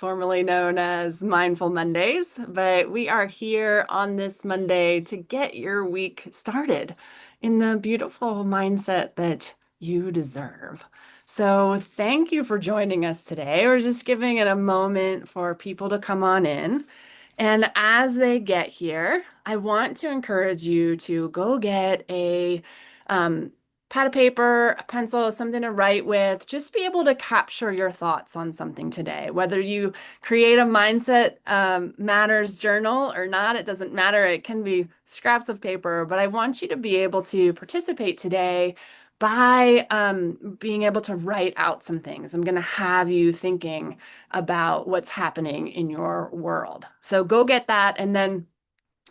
formerly known as Mindful Mondays, but we are here on this Monday to get your week started in the beautiful mindset that you deserve. So, thank you for joining us today. We're just giving it a moment for people to come on in. And as they get here, I want to encourage you to go get a um, pad of paper, a pencil, something to write with. Just be able to capture your thoughts on something today. Whether you create a mindset matters journal or not, it doesn't matter. It can be scraps of paper, but I want you to be able to participate today by being able to write out some things. I'm going to have you thinking about what's happening in your world. So go get that and then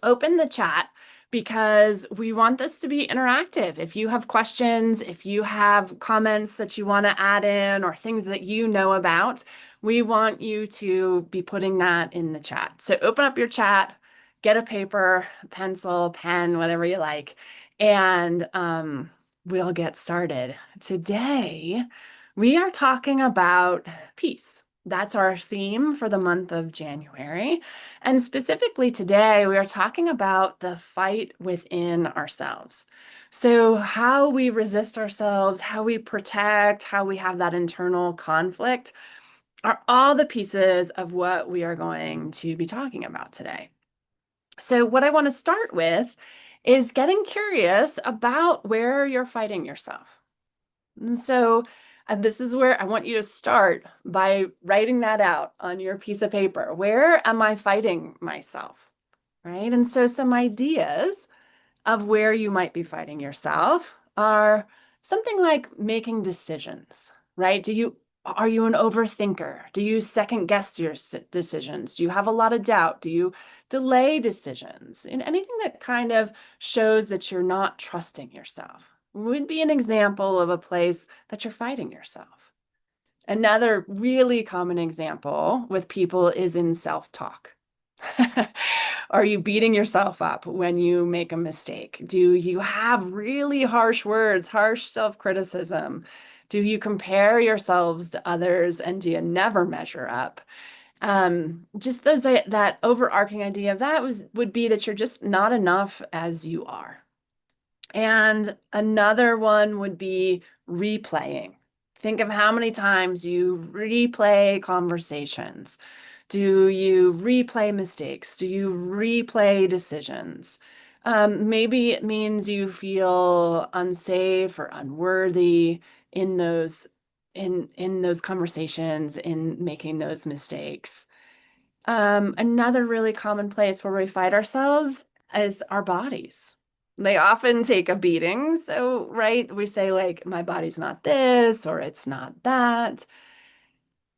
open the chat because we want this to be interactive. If you have questions, if you have comments that you want to add in or things that you know about, we want you to be putting that in the chat. So open up your chat, get a paper, pencil, pen, whatever you like, and we'll get started. Today, we are talking about peace. That's our theme for the month of January. And specifically today, we are talking about the fight within ourselves. So, how we resist ourselves, how we protect, how we have that internal conflict are all the pieces of what we are going to be talking about today. So, what I want to start with is getting curious about where you're fighting yourself. And so, this is where I want you to start by writing that out on your piece of paper. Where am I fighting myself? Right? And so, some ideas of where you might be fighting yourself are something like making decisions, right? Are you an overthinker? Do you second guess your decisions? Do you have a lot of doubt? Do you delay decisions? And anything that kind of shows that you're not trusting yourself would be an example of a place that you're fighting yourself. Another really common example with people is in self-talk. Are you beating yourself up when you make a mistake? Do you have really harsh words, harsh self-criticism? Do you compare yourselves to others and do you never measure up? Just that overarching idea of that would be that you're just not enough as you are. And another one would be replaying. Think of how many times you replay conversations. Do you replay mistakes? Do you replay decisions? Maybe it means you feel unsafe or unworthy in those conversations, in making those mistakes. Another really common place where we fight ourselves is our bodies. They often take a beating. So, right, we say like, my body's not this or it's not that.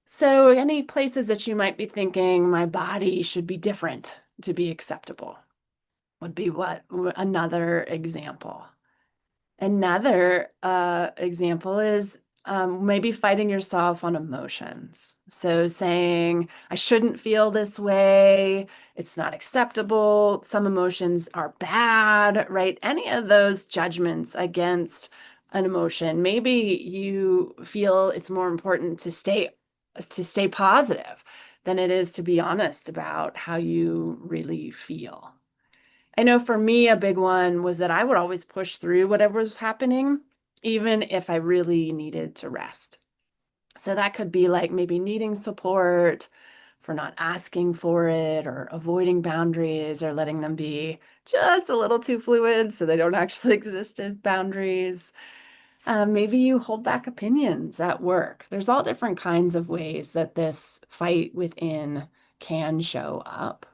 So, any places that you might be thinking my body should be different to be acceptable would be another example. Another example is maybe fighting yourself on emotions. So saying, I shouldn't feel this way. It's not acceptable. Some emotions are bad, right? Any of those judgments against an emotion. Maybe you feel it's more important to stay positive than it is to be honest about how you really feel. I know for me, a big one was that I would always push through whatever was happening, even if I really needed to rest. So that could be like maybe needing support for not asking for it or avoiding boundaries or letting them be just a little too fluid so they don't actually exist as boundaries. Maybe you hold back opinions at work. There's all different kinds of ways that this fight within can show up.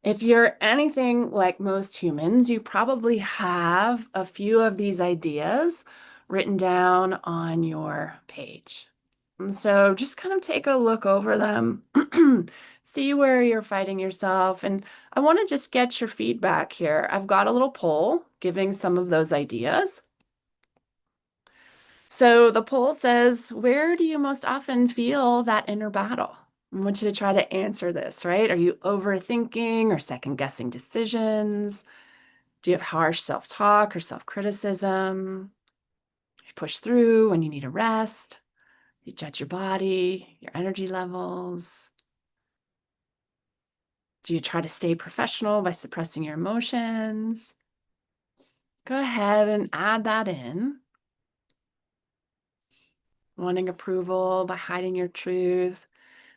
If you're anything like most humans, you probably have a few of these ideas written down on your page. And so just kind of take a look over them, see where you're fighting yourself. And I want to just get your feedback here. I've got a little poll giving some of those ideas. So the poll says, where do you most often feel that inner battle? I want you to try to answer this, right? Are you overthinking or second guessing decisions? Do you have harsh self-talk or self-criticism? You push through when you need a rest. You judge your body, your energy levels. Do you try to stay professional by suppressing your emotions? Go ahead and add that in. Wanting approval by hiding your truth.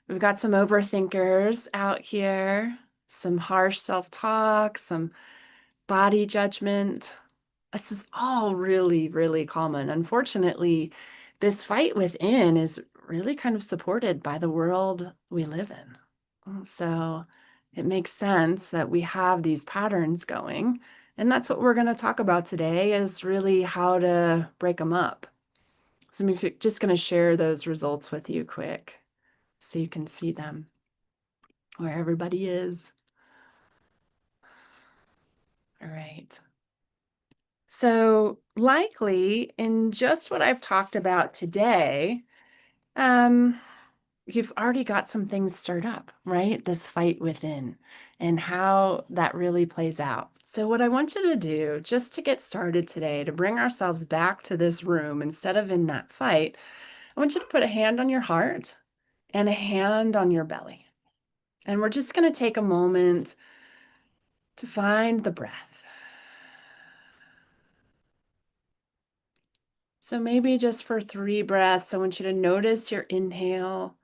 We've got some overthinkers out here, some harsh self-talk, some body judgment. This is all really, really common. Unfortunately, this fight within is really kind of supported by the world we live in. So it makes sense that we have these patterns going. And that's what we're going to talk about today is really how to break them up. So I'm just going to share those results with you quick so you can see them where everybody is. All right. So likely in just what I've talked about today, you've already got some things stirred up, right? This fight within and how that really plays out. So what I want you to do just to get started today, to bring ourselves back to this room instead of in that fight, I want you to put a hand on your heart and a hand on your belly. And we're just going to take a moment to find the breath. So maybe just for 3 breaths, I want you to notice your inhale.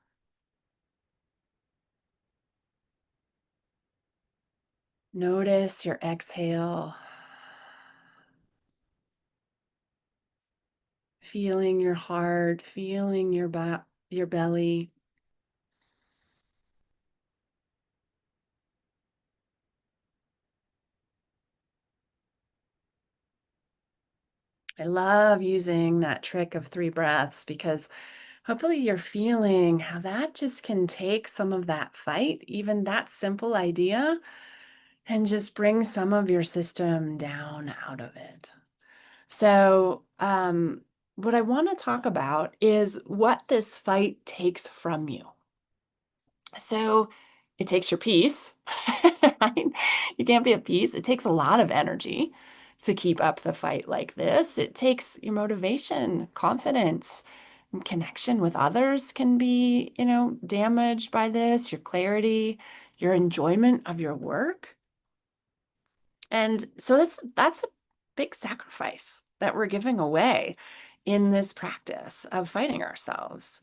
Notice your exhale. Feeling your heart, feeling your belly. I love using that trick of 3 breaths because hopefully you're feeling how that just can take some of that fight, even that simple idea, and just bring some of your system down out of it. So, what I want to talk about is what this fight takes from you. So it takes your peace, right? You can't be at peace. It takes a lot of energy to keep up the fight like this. It takes your motivation, confidence, and connection with others can be, damaged by this, your clarity, your enjoyment of your work. And so that's a big sacrifice that we're giving away in this practice of fighting ourselves.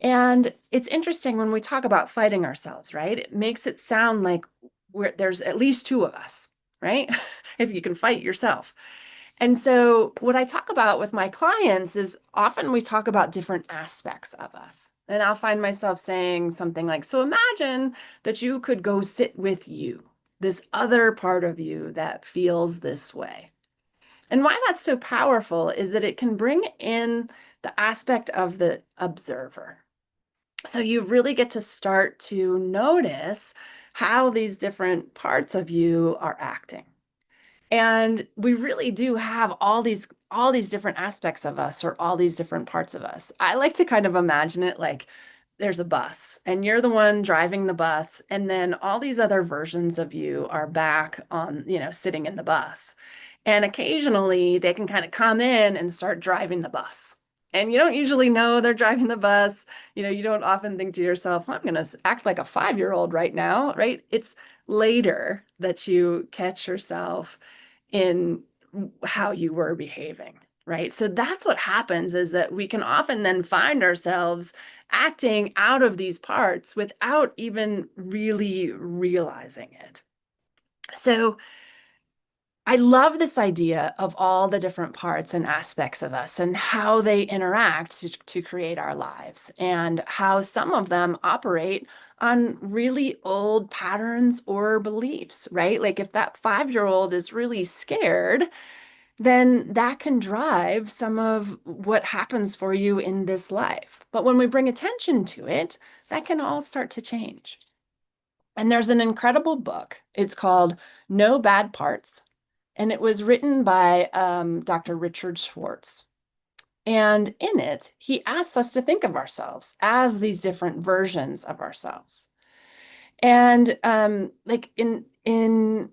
And it's interesting when we talk about fighting ourselves, right? It makes it sound like there's at least 2 of us, right? If you can fight yourself. And so what I talk about with my clients is often we talk about different aspects of us. And I'll find myself saying something like, so imagine that you could go sit with you, this other part of you that feels this way. And why that's so powerful is that it can bring in the aspect of the observer. So you really get to start to notice how these different parts of you are acting. And we really do have all these different aspects of us or all these different parts of us. I like to kind of imagine it like there's a bus and you're the one driving the bus and then all these other versions of you are back on, sitting in the bus. And occasionally they can kind of come in and start driving the bus. And you don't usually know they're driving the bus. You don't often think to yourself, well, I'm going to act like a 5-year-old right now, right? It's later that you catch yourself in how you were behaving, right? So that's what happens is that we can often then find ourselves acting out of these parts without even really realizing it. So I love this idea of all the different parts and aspects of us and how they interact to create our lives and how some of them operate on really old patterns or beliefs, right? Like if that 5-year-old is really scared, then that can drive some of what happens for you in this life. But when we bring attention to it, that can all start to change. And there's an incredible book. It's called No Bad Parts. And it was written by Dr. Richard Schwartz. And in it, he asks us to think of ourselves as these different versions of ourselves. And like in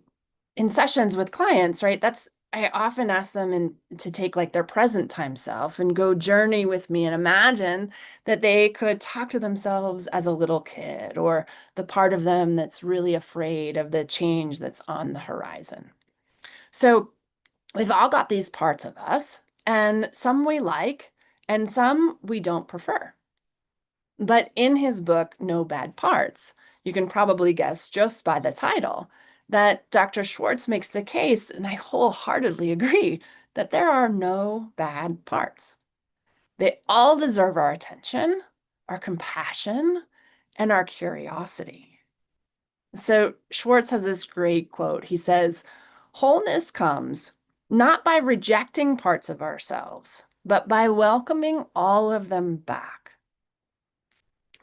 sessions with clients, right? That's I often ask them to take like their present time self and go journey with me and imagine that they could talk to themselves as a little kid or the part of them that's really afraid of the change that's on the horizon. So we've all got these parts of us, and some we like, and some we don't prefer. But in his book, No Bad Parts, you can probably guess just by the title that Dr. Schwartz makes the case, and I wholeheartedly agree, that there are no bad parts. They all deserve our attention, our compassion, and our curiosity. So Schwartz has this great quote. He says, wholeness comes not by rejecting parts of ourselves, but by welcoming all of them back.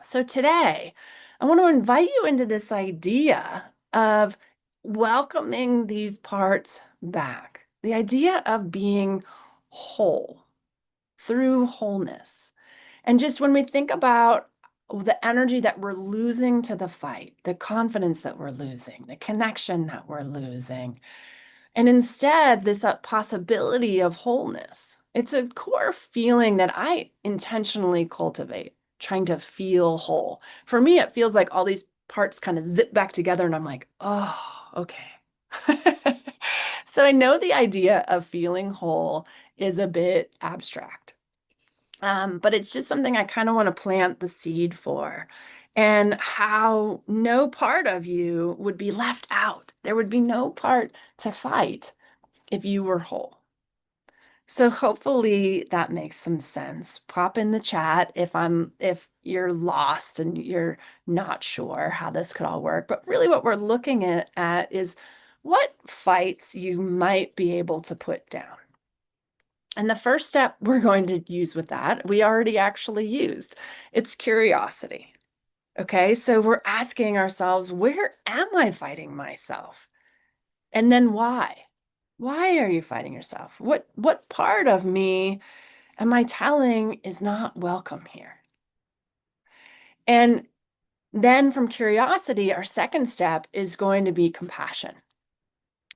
So today, I want to invite you into this idea of welcoming these parts back, the idea of being whole through wholeness. And just when we think about the energy that we're losing to the fight, the confidence that we're losing, the connection that we're losing, and instead, this possibility of wholeness. It's a core feeling that I intentionally cultivate, trying to feel whole. For me, it feels like all these parts kind of zip back together, and I'm like, oh, okay. So I know the idea of feeling whole is a bit abstract, but it's just something I kind of want to plant the seed for. And how no part of you would be left out. There would be no part to fight if you were whole. So hopefully that makes some sense. Pop in the chat if you're lost and you're not sure how this could all work. But really what we're looking at is what fights you might be able to put down. And the first step we're going to use with that, we already actually used. It's curiosity. Okay, so we're asking ourselves, where am I fighting myself? And then why? Why are you fighting yourself? What part of me am I telling is not welcome here? And then from curiosity, our second step is going to be compassion.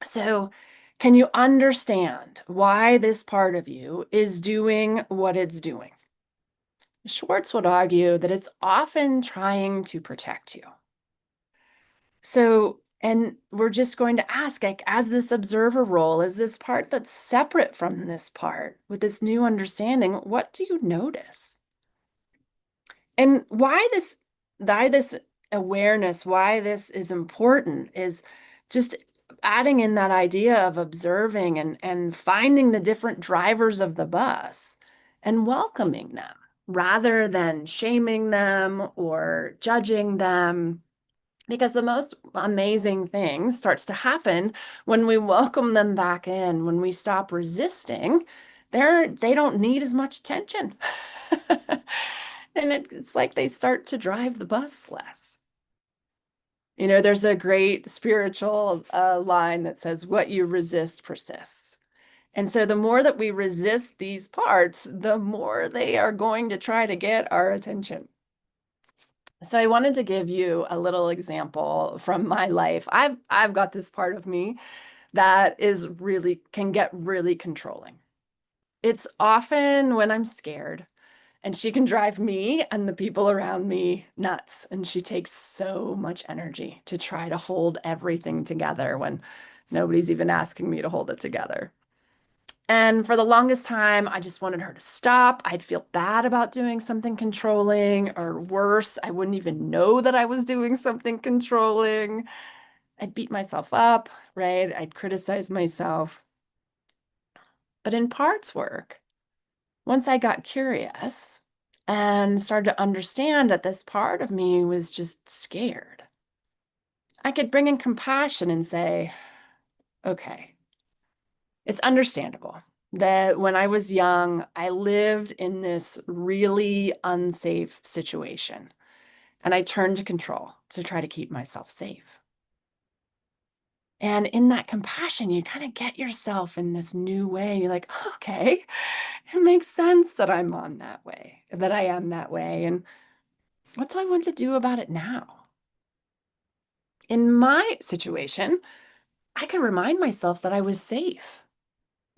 So, can you understand why this part of you is doing what it's doing? Schwartz would argue that it's often trying to protect you. So, and we're just going to ask, like, as this observer role, as this part that's separate from this part, with this new understanding, what do you notice? And why this awareness, why this is important is just adding in that idea of observing and finding the different drivers of the bus and welcoming them rather than shaming them or judging them. Because the most amazing thing starts to happen when we welcome them back in, when we stop resisting, they don't need as much attention. And it's like they start to drive the bus less. You know, there's a great spiritual line that says, what you resist persists. And so the more that we resist these parts, the more they are going to try to get our attention. So I wanted to give you a little example from my life. I've got this part of me that is really can get really controlling. It's often when I'm scared, and she can drive me and the people around me nuts. And she takes so much energy to try to hold everything together when nobody's even asking me to hold it together. And for the longest time, I just wanted her to stop. I'd feel bad about doing something controlling, or worse, I wouldn't even know that I was doing something controlling. I'd beat myself up, right? I'd criticize myself. But in parts work, once I got curious and started to understand that this part of me was just scared, I could bring in compassion and say, okay, it's understandable that when I was young, I lived in this really unsafe situation, and I turned to control to try to keep myself safe. And in that compassion, you kind of get yourself in this new way. You're like, okay, it makes sense that I'm on that way, that I am that way. And what do I want to do about it now? In my situation, I can remind myself that I was safe.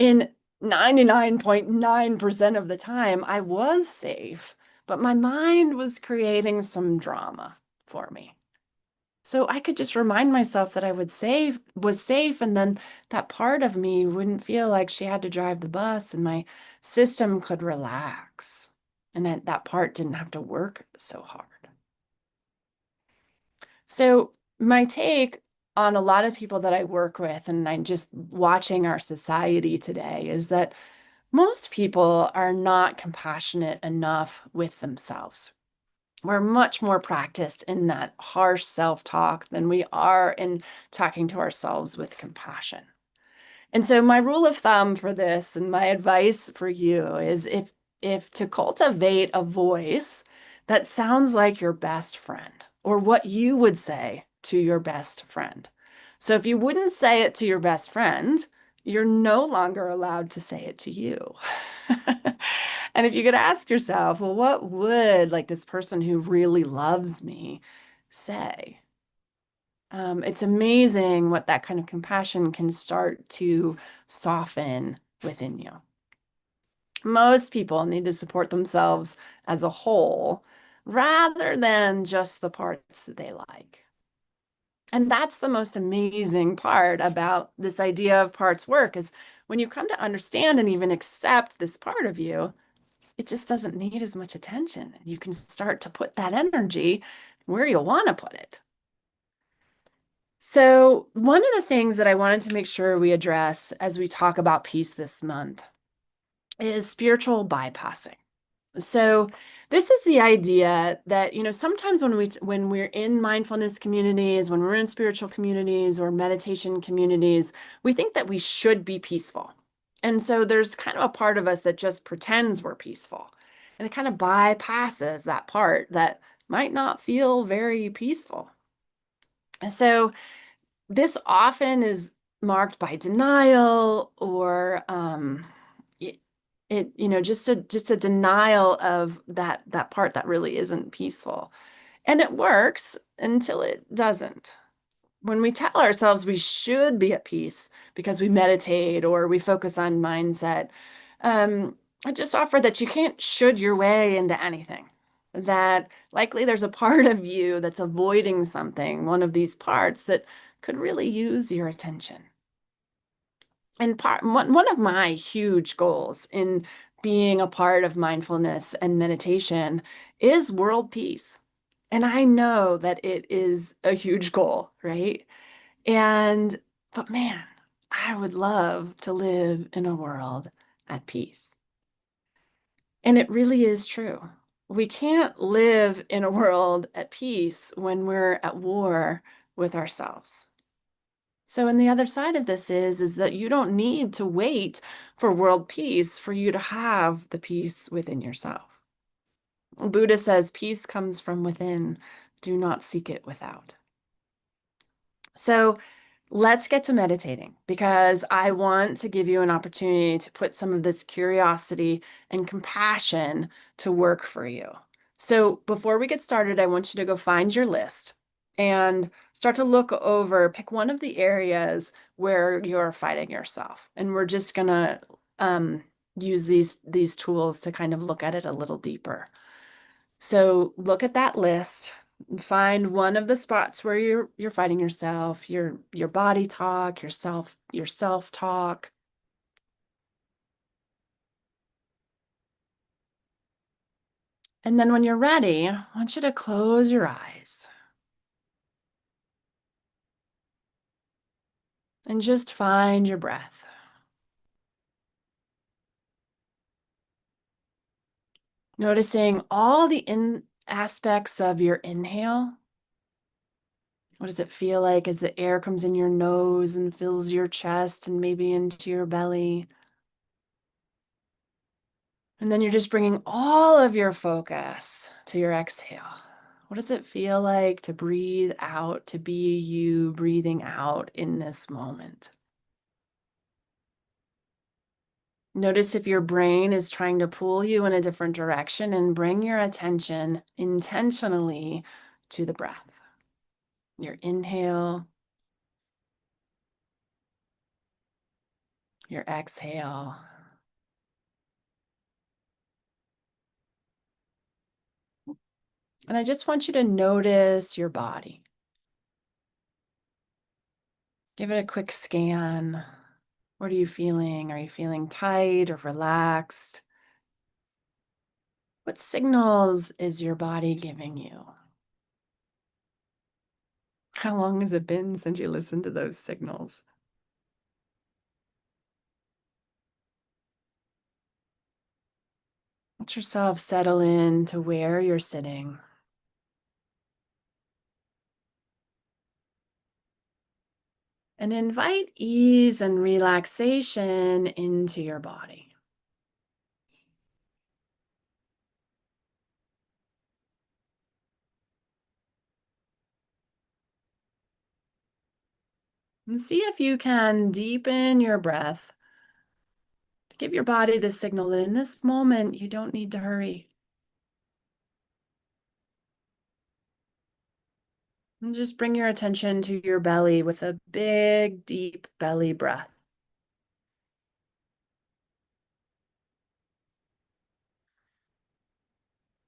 In 99.9% of the time, I was safe, but my mind was creating some drama for me. So I could just remind myself that I would save was safe, and then that part of me wouldn't feel like she had to drive the bus, and my system could relax. And that part didn't have to work so hard. So my take on a lot of people that I work with, and I'm just watching our society today, is that most people are not compassionate enough with themselves. We're much more practiced in that harsh self-talk than we are in talking to ourselves with compassion. And so my rule of thumb for this and my advice for you is if to cultivate a voice that sounds like your best friend or what you would say to your best friend. So if you wouldn't say it to your best friend, you're no longer allowed to say it to you. And if you could ask yourself, well, what would like this person who really loves me say? It's amazing what that kind of compassion can start to soften within you. Most people need to support themselves as a whole rather than just the parts that they like. And that's the most amazing part about this idea of parts work is when you come to understand and even accept this part of you, it just doesn't need as much attention. You can start to put that energy where you want to put it. So, one of the things that I wanted to make sure we address as we talk about peace this month is spiritual bypassing. So, this is the idea that, sometimes when we're in mindfulness communities, when we're in spiritual communities or meditation communities, we think that we should be peaceful. And so there's kind of a part of us that just pretends we're peaceful. And it kind of bypasses that part that might not feel very peaceful. So, this often is marked by denial or it, just a denial of that part that really isn't peaceful. And it works until it doesn't. When we tell ourselves we should be at peace because we meditate or we focus on mindset, I just offer that you can't should your way into anything. That likely there's a part of you that's avoiding something, one of these parts that could really use your attention. And one of my huge goals in being a part of mindfulness and meditation is world peace. And I know that it is a huge goal, right? But man, I would love to live in a world at peace. And it really is true. We can't live in a world at peace when we're at war with ourselves. So, and the other side of this is that you don't need to wait for world peace for you to have the peace within yourself. Buddha says peace comes from within. Do not seek it without. So, let's get to meditating because I want to give you an opportunity to put some of this curiosity and compassion to work for you. So before we get started, I want you to go find your list and start to look over, pick one of the areas where you're fighting yourself. And we're just gonna use these tools to kind of look at it a little deeper. So look at that list. Find one of the spots where you're fighting yourself, your body talk, your self talk. And then when you're ready, I want you to close your eyes and just find your breath. Noticing all the aspects of your inhale. What does it feel like as the air comes in your nose and fills your chest and maybe into your belly? And then you're just bringing all of your focus to your exhale. What does it feel like to breathe out, to be you breathing out in this moment? Notice if your brain is trying to pull you in a different direction and bring your attention intentionally to the breath. Your inhale, your exhale. And I just want you to notice your body. Give it a quick scan. What are you feeling? Are you feeling tight or relaxed? What signals is your body giving you? How long has it been since you listened to those signals? Let yourself settle in to where you're sitting. And invite ease and relaxation into your body. And see if you can deepen your breath to give your body the signal that in this moment you don't need to hurry. And just bring your attention to your belly with a big, deep belly breath.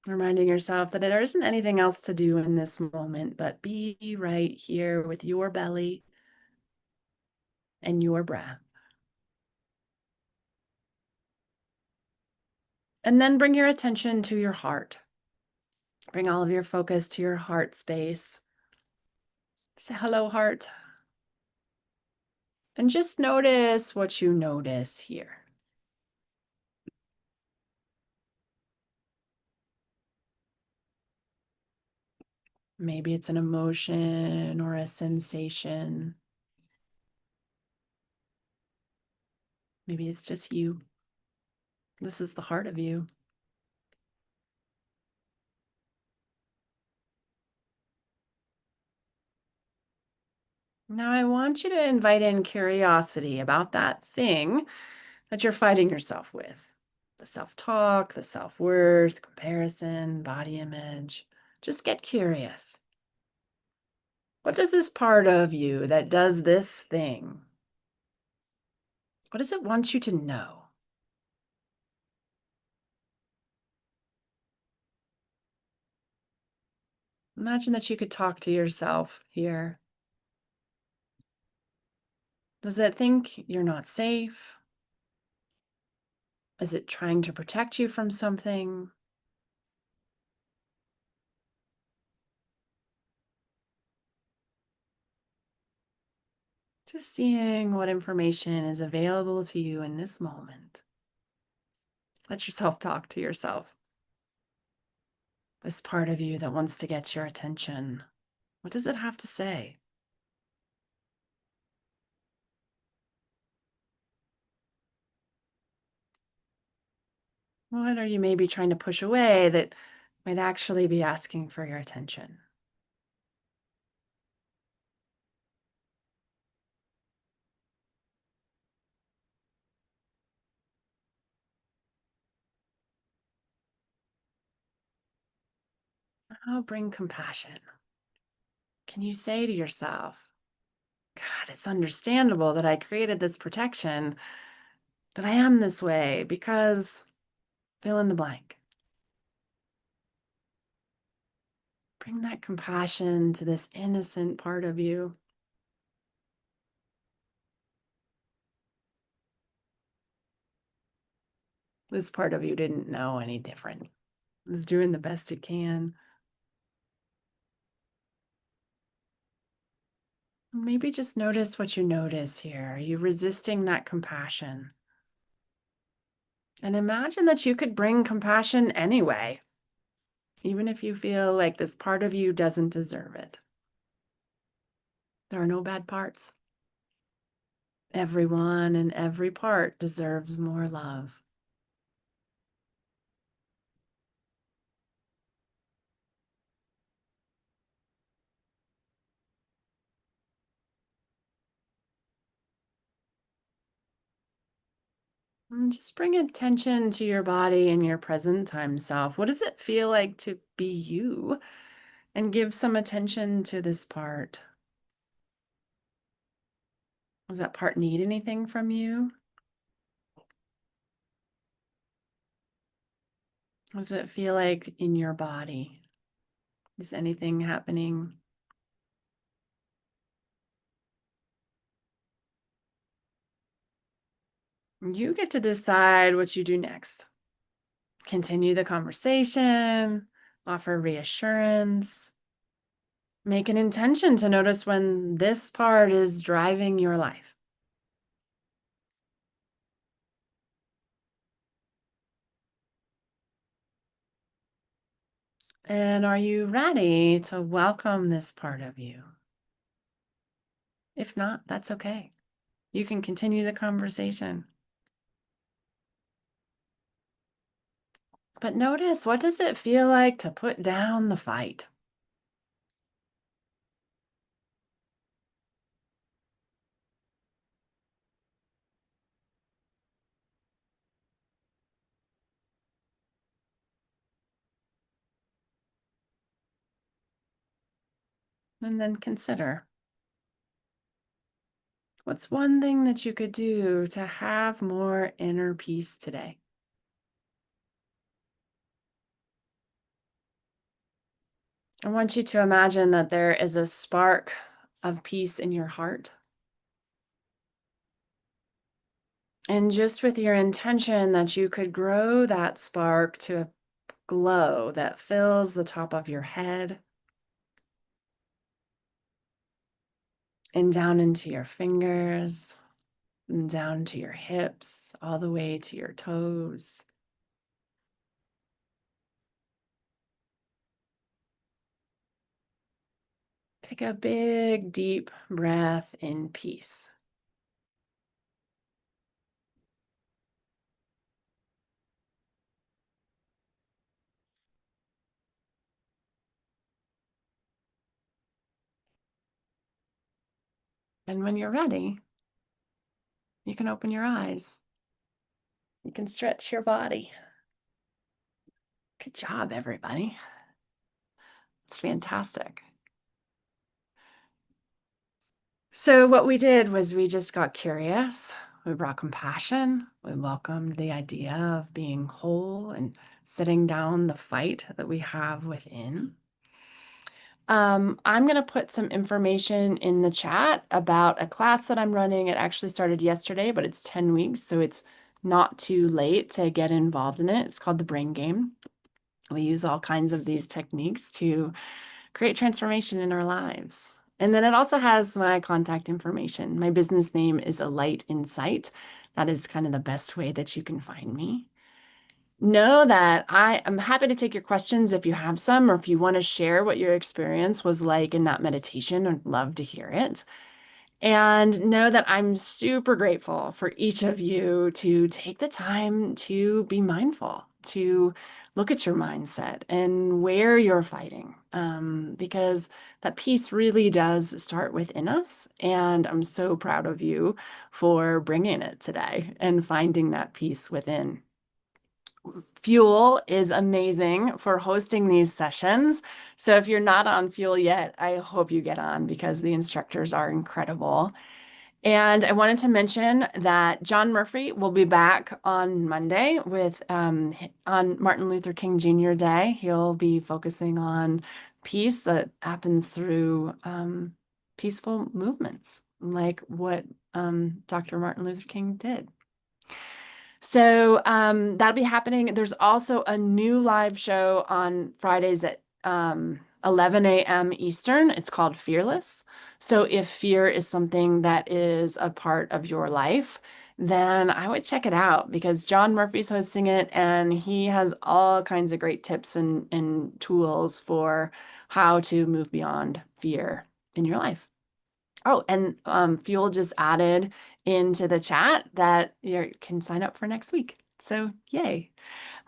Reminding yourself that there isn't anything else to do in this moment, but be right here with your belly and your breath. And then bring your attention to your heart. Bring all of your focus to your heart space. Say hello, heart. And just notice what you notice here. Maybe it's an emotion or a sensation. Maybe it's just you. This is the heart of you. Now I want you to invite in curiosity about that thing that you're fighting yourself with. The self-talk, the self-worth, comparison, body image. Just get curious. What does this part of you that does this thing? What does it want you to know? Imagine that you could talk to yourself here. Does it think you're not safe? Is it trying to protect you from something? Just seeing what information is available to you in this moment. Let yourself talk to yourself. This part of you that wants to get your attention. What does it have to say? What are you maybe trying to push away that might actually be asking for your attention? Oh, bring compassion. Can you say to yourself, God, it's understandable that I created this protection, that I am this way because fill in the blank. Bring that compassion to this innocent part of you. This part of you didn't know any different. It's doing the best it can. Maybe just notice what you notice here. Are you resisting that compassion? And imagine that you could bring compassion anyway, even if you feel like this part of you doesn't deserve it. There are no bad parts. Everyone and every part deserves more love. And just bring attention to your body and your present time self. What does it feel like to be you? And give some attention to this part. Does that part need anything from you? What does it feel like in your body? Is anything happening? You get to decide what you do next. Continue the conversation, offer reassurance, make an intention to notice when this part is driving your life. And are you ready to welcome this part of you? If not, that's okay. You can continue the conversation. But notice, what does it feel like to put down the fight? And then consider, what's one thing that you could do to have more inner peace today? I want you to imagine that there is a spark of peace in your heart. And just with your intention that you could grow that spark to a glow that fills the top of your head and down into your fingers and down to your hips, all the way to your toes. Take a big, deep breath in peace. And when you're ready, you can open your eyes. You can stretch your body. Good job, everybody. It's fantastic. So what we did was we just got curious. We brought compassion. We welcomed the idea of being whole and sitting down the fight that we have within. I'm going to put some information in the chat about a class that I'm running. It actually started yesterday, but it's 10 weeks, so it's not too late to get involved in it. It's called the Brain Game. We use all kinds of these techniques to create transformation in our lives. And then it also has my contact information. My business name is A Light in Sight. That is kind of the best way that you can find me. Know that I am happy to take your questions if you have some, or if you want to share what your experience was like in that meditation. I'd love to hear it. And know that I'm super grateful for each of you to take the time to be mindful, to look at your mindset and where you're fighting, because that peace really does start within us. And I'm so proud of you for bringing it today and finding that peace within. Fuel is amazing for hosting these sessions. So if you're not on Fuel yet, I hope you get on because the instructors are incredible. And I wanted to mention that John Murphy will be back on Monday with on Martin Luther King Jr. Day. He'll be focusing on peace that happens through peaceful movements, like what Dr. Martin Luther King did. So that'll be happening. There's also a new live show on Fridays at 11 a.m. Eastern. It's called Fearless. So if fear is something that is a part of your life, then I would check it out because John Murphy's hosting it and he has all kinds of great tips and tools for how to move beyond fear in your life. Oh, and Fuel just added into the chat that you can sign up for next week. So yay.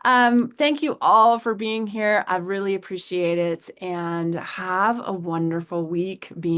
Thank you all for being here. I really appreciate it and have a wonderful week being